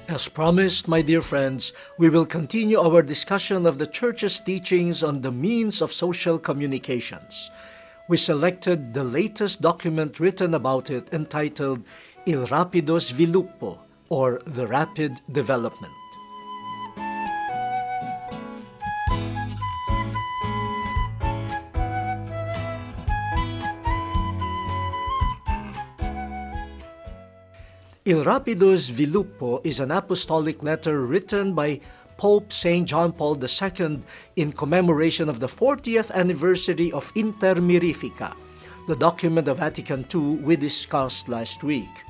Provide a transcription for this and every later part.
As promised, my dear friends, we will continue our discussion of the Church's teachings on the means of social communications. We selected the latest document written about it entitled Il Rapido Sviluppo, or The Rapid Development. Il Rapido Sviluppo is an apostolic letter written by Pope St. John Paul II in commemoration of the 40th anniversary of Inter Mirifica, the document of Vatican II we discussed last week.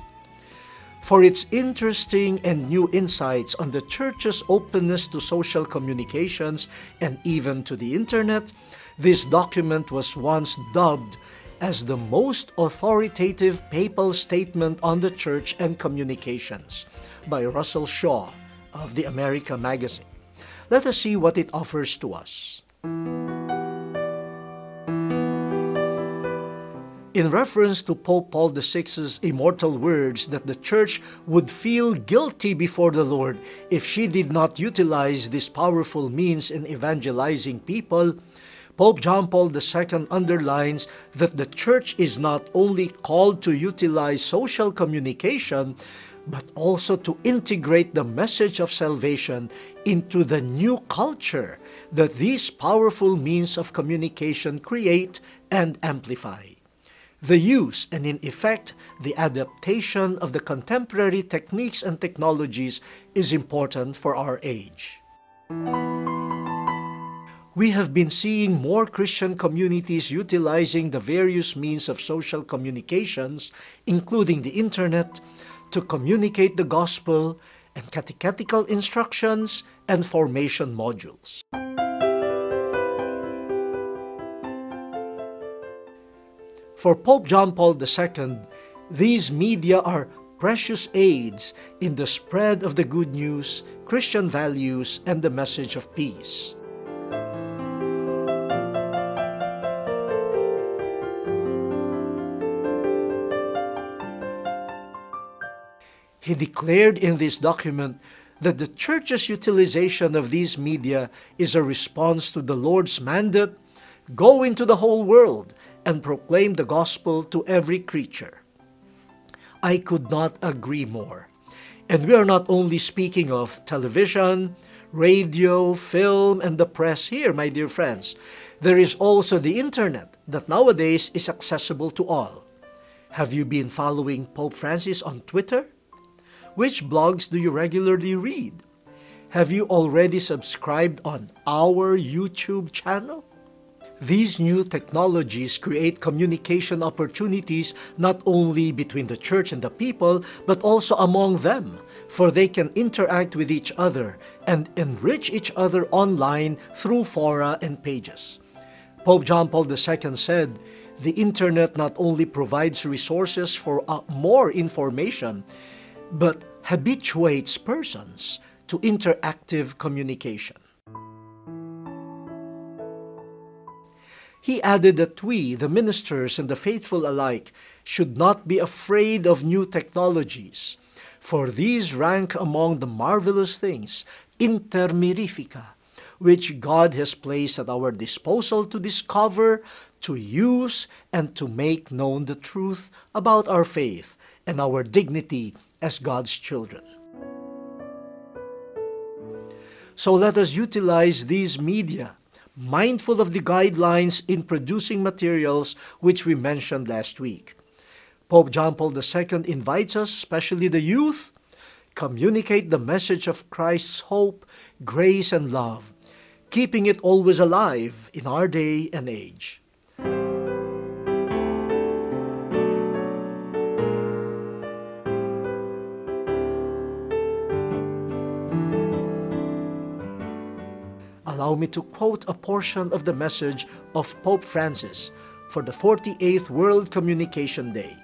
For its interesting and new insights on the Church's openness to social communications and even to the Internet, this document was once dubbed as the most authoritative papal statement on the Church and communications by Russell Shaw of the America magazine. Let us see what it offers to us. In reference to Pope Paul VI's immortal words that the Church would feel guilty before the Lord if she did not utilize this powerful means in evangelizing people, Pope John Paul II underlines that the Church is not only called to utilize social communication, but also to integrate the message of salvation into the new culture that these powerful means of communication create and amplify. The use and, in effect, the adaptation of the contemporary techniques and technologies is important for our age. We have been seeing more Christian communities utilizing the various means of social communications, including the Internet, to communicate the gospel and catechetical instructions and formation modules. For Pope John Paul II, these media are precious aids in the spread of the good news, Christian values, and the message of peace. He declared in this document that the Church's utilization of these media is a response to the Lord's mandate, "Go into the whole world and proclaim the gospel to every creature." I could not agree more. And we are not only speaking of television, radio, film, and the press here, my dear friends. There is also the Internet that nowadays is accessible to all. Have you been following Pope Francis on Twitter? Which blogs do you regularly read? Have you already subscribed on our YouTube channel? These new technologies create communication opportunities not only between the Church and the people, but also among them, for they can interact with each other and enrich each other online through fora and pages. Pope John Paul II said, "The Internet not only provides resources for more information, but habituates persons to interactive communication." He added that we, the ministers and the faithful alike, should not be afraid of new technologies, for these rank among the marvelous things, inter mirifica, which God has placed at our disposal to discover, to use, and to make known the truth about our faith and our dignity as God's children. So let us utilize these media, mindful of the guidelines in producing materials which we mentioned last week. Pope John Paul II invites us, especially the youth, communicate the message of Christ's hope, grace, and love, keeping it always alive in our day and age. Allow allow me to quote a portion of the message of Pope Francis for the 48th World Communication Day.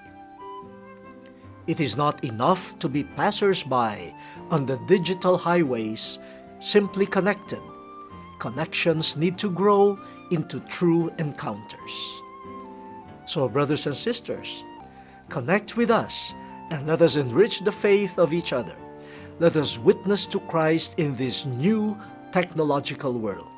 It is not enough to be passers-by on the digital highways, simply connected. Connections need to grow into true encounters. So, brothers and sisters, connect with us and let us enrich the faith of each other. Let us witness to Christ in this new technological world.